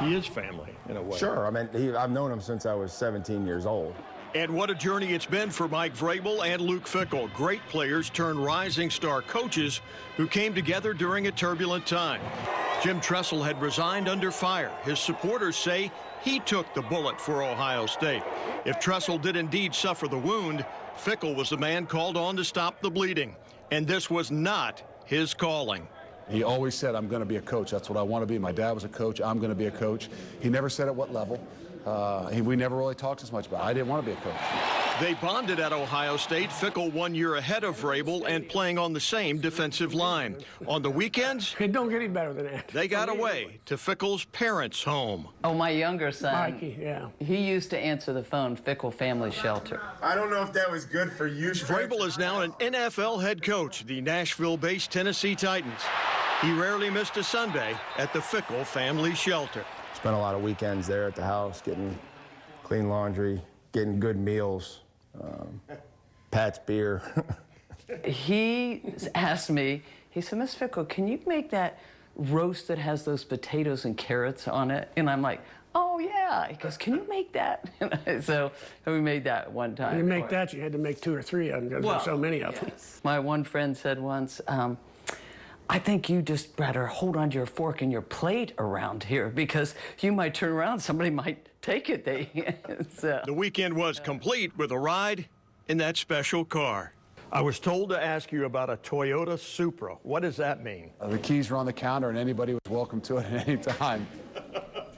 He is family, in a way. Sure. I mean, I've known him since I was 17 years old. And what a journey it's been for Mike Vrabel and Luke Fickell. Great players turned rising star coaches who came together during a turbulent time. Jim Tressel had resigned under fire. His supporters say he took the bullet for Ohio State. If Tressel did indeed suffer the wound, Fickell was the man called on to stop the bleeding. And this was not his calling. He always said, I'm going to be a coach. That's what I want to be. My dad was a coach. I'm going to be a coach. He never said at what level. We never really talked as much about it. I didn't want to be a coach. They bonded at Ohio State, Fickell 1 year ahead of Vrabel and playing on the same defensive line. On the weekends, it don't get any better than that. They got away to Fickell's parents' home. Oh, my younger son, Mikey, yeah. He used to answer the phone, Fickell Family Shelter. I don't know if that was good for you. Vrabel is now an NFL head coach, the Nashville-based Tennessee Titans. He rarely missed a Sunday at the Fickell Family Shelter. Spent a lot of weekends there at the house, getting clean laundry, getting good meals, Pat's beer. He asked me, he said, Miss Fickell, can you make that roast that has those potatoes and carrots on it? And I'm like, oh, yeah. He goes, can you make that? So we made that one time. You make that, you had to make 2 or 3 of them because there's so many of them. My one friend said once, I think you just better hold on to your fork and your plate around here because you might turn around, somebody might take it. So. The weekend was complete with a ride in that special car. I was told to ask you about a Toyota Supra. What does that mean? The keys were on the counter and anybody was welcome to it at any time.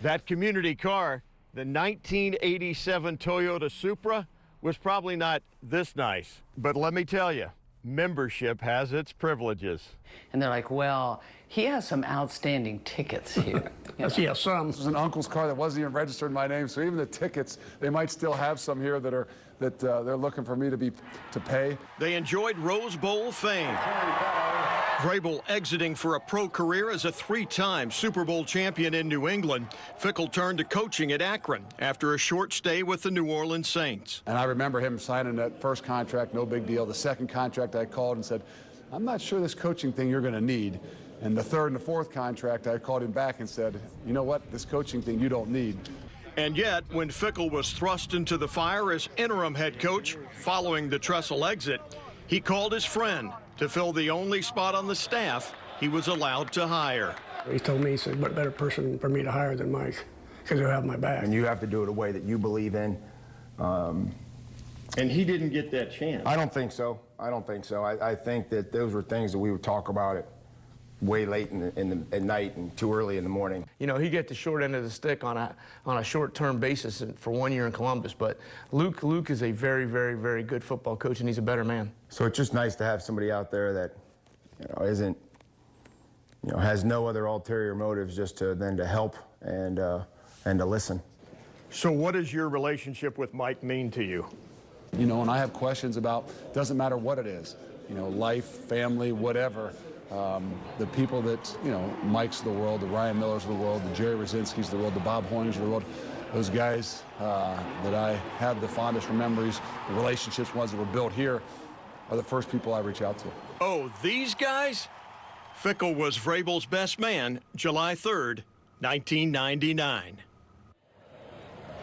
That community car, the 1987 Toyota Supra, was probably not this nice. But let me tell you, membership has its privileges. And they're like, well, he has some outstanding tickets here. Yeah, some. This was an uncle's car that wasn't even registered in my name, so even the tickets, they might still have some here that they're looking for me to pay. They enjoyed Rose Bowl fame. Vrabel exiting for a pro career as a 3-time Super Bowl champion in New England. Fickell turned to coaching at Akron after a short stay with the New Orleans Saints. And I remember him signing that first contract, no big deal. The second contract I called and said, I'm not sure this coaching thing you're going to need. And the third and the fourth contract, I called him back and said, you know what, this coaching thing you don't need. And yet, when Fickell was thrust into the fire as interim head coach following the Tressel exit, he called his friend to fill the only spot on the staff he was allowed to hire. He told me, he said, what better person for me to hire than Mike, because he'll have my back. And you have to do it a way that you believe in. And he didn't get that chance. I don't think so. I don't think so. I think that those were things that we would talk about it way late at night and too early in the morning. You know, he got the short end of the stick on a short-term basis for 1 year in Columbus. But Luke is a very, very, very good football coach, and he's a better man. So it's just nice to have somebody out there that, has no other ulterior motives, just to help and to listen. So what does your relationship with Mike mean to you? You know, when I have questions about, doesn't matter what it is, life, family, whatever, the people that, Mike's of the world, the Ryan Millers of the world, the Jerry Rosinski's of the world, the Bob Hoyings of the world, those guys that I have the fondest memories, the relationships, ones that were built here, are the first people I reach out to. Oh, these guys? Fickell was Vrabel's best man, July 3rd, 1999.